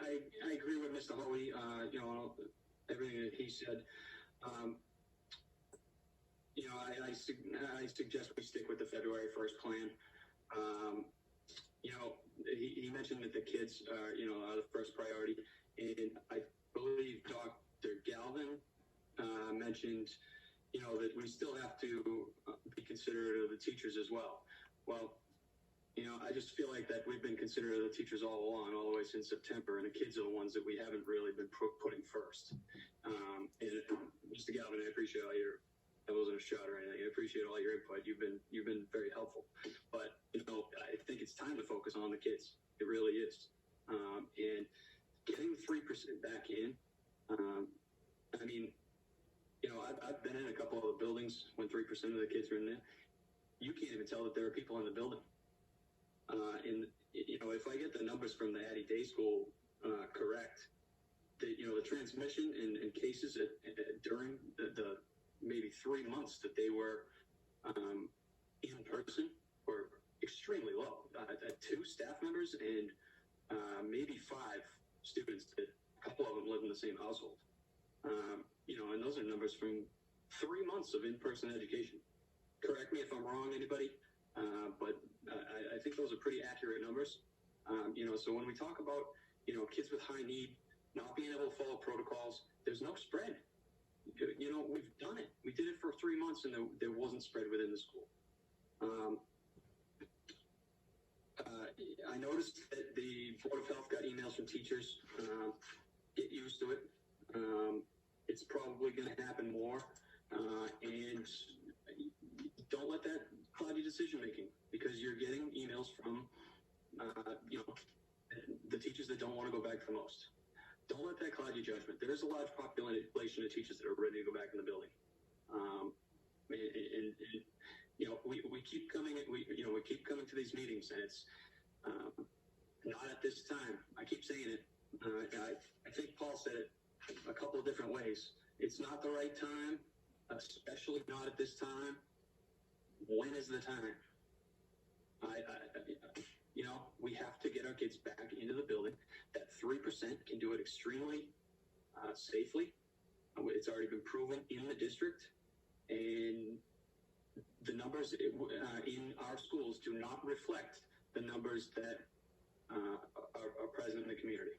I agree with Mr. Hoey, everything that he said. I suggest we stick with the February 1st plan. He mentioned that the kids are the first priority, and I believe Dr. Galvin mentioned, that we still have to be considerate of the teachers as well. Well, I just feel like that we've been considerate of the teachers all along, all the way since September, and the kids are the ones that we haven't really been putting first. And Mr. Galvin, I appreciate all your. That wasn't a shot or anything. I appreciate all your input. You've been very helpful. But I think it's time to focus on the kids. It really is. And getting 3% back in. I've been in a couple of the buildings when 3% of the kids are in there. You can't even tell that there are people in the building. If I get the numbers from the Addie Day School correct, the transmission and cases during the maybe 3 months that they were in person were extremely low. 2 staff members and maybe 5 students. A couple of them live in the same household. And those are numbers from 3 months of in-person education. Correct me if I'm wrong, anybody, but I think those are pretty accurate numbers. So when we talk about, kids with high need not being able to follow protocols, there's no spread. We've done it. We did it for 3 months, and there wasn't spread within the school. I noticed that the Board of Health got emails from teachers. Get used to it. It's probably going to happen more. And don't let that cloud your decision making, because you're getting emails from, the teachers that don't want to go back the most. Don't let that cloud your judgment. There is a large population of teachers that are ready to go back in the building. We keep coming. We keep coming to these meetings, and it's not at this time. I keep saying it. I think Paul said it a couple of different ways. It's not the right time, especially not at this time. When is the time? We have to get our kids back into the building. That 3% can do it extremely safely. It's already been proven in the district, and the numbers in our schools do not reflect the numbers that are present in the community.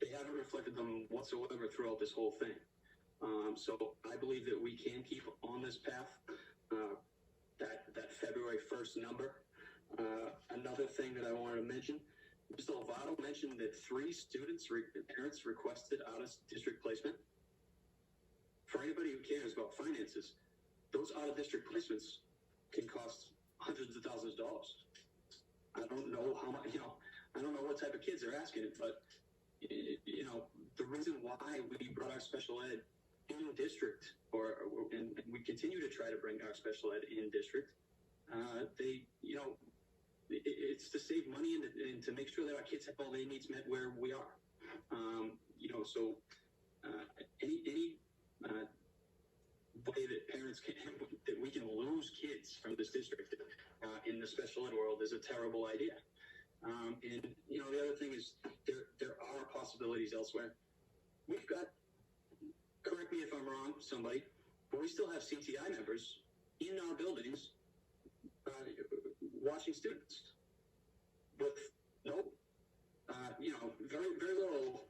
They haven't reflected them whatsoever throughout this whole thing. So I believe that we can keep on this path, that February 1st number. Another thing that I wanted to mention, Mr. Lovato mentioned that 3 parents requested out-of-district placement. For anybody who cares about finances, those out-of-district placements can cost hundreds of thousands of dollars. I don't know how much, I don't know what type of kids are asking it, but, the reason why we brought our special ed in district, and we continue to try to bring our special ed in district, it's to save money and to make sure that our kids have all their needs met where we are. Any way that parents that we can lose kids from this district in the special ed world is a terrible idea. And the other thing is there are possibilities elsewhere. We've got, correct me if I'm wrong, somebody, but we still have CTI members in our buildings watching students with very, very little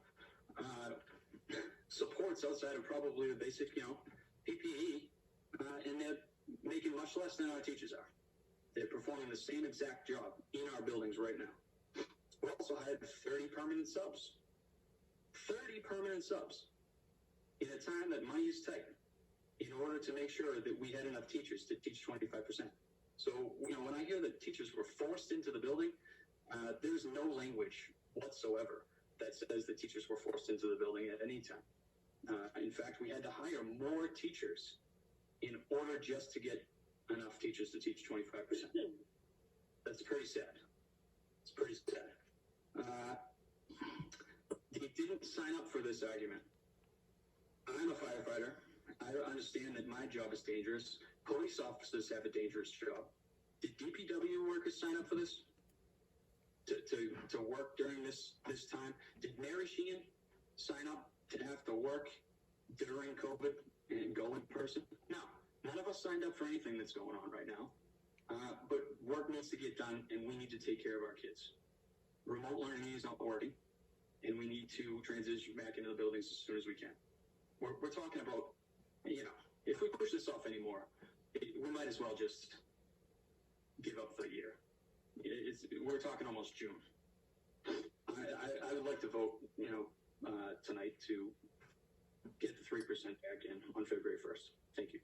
supports outside of probably the basic, PPE, and they're making much less than our teachers are. They're performing the same exact job in our buildings right now. We also had 30 permanent subs. 30 permanent subs in a time that money is tight, in order to make sure that we had enough teachers to teach 25%. So, when I hear that teachers were forced into the building, there's no language whatsoever that says that teachers were forced into the building at any time. In fact, we had to hire more teachers in order just to get enough teachers to teach 25%. That's pretty sad. It's pretty sad. They didn't sign up for this argument. I'm a firefighter. I understand that my job is dangerous. Police officers have a dangerous job. Did DPW workers sign up for this? to work during this time. Did Mary Sheehan sign up to have to work during COVID and go in person? No, none of us signed up for anything that's going on right now. But work needs to get done, and we need to take care of our kids. Remote learning is not working, and we need to transition back into the buildings as soon as we can. We're talking about, if we push this off anymore, we might as well just give up for the year. We're talking almost June. I would like to vote, tonight to get the 3% back in on February 1st. Thank you.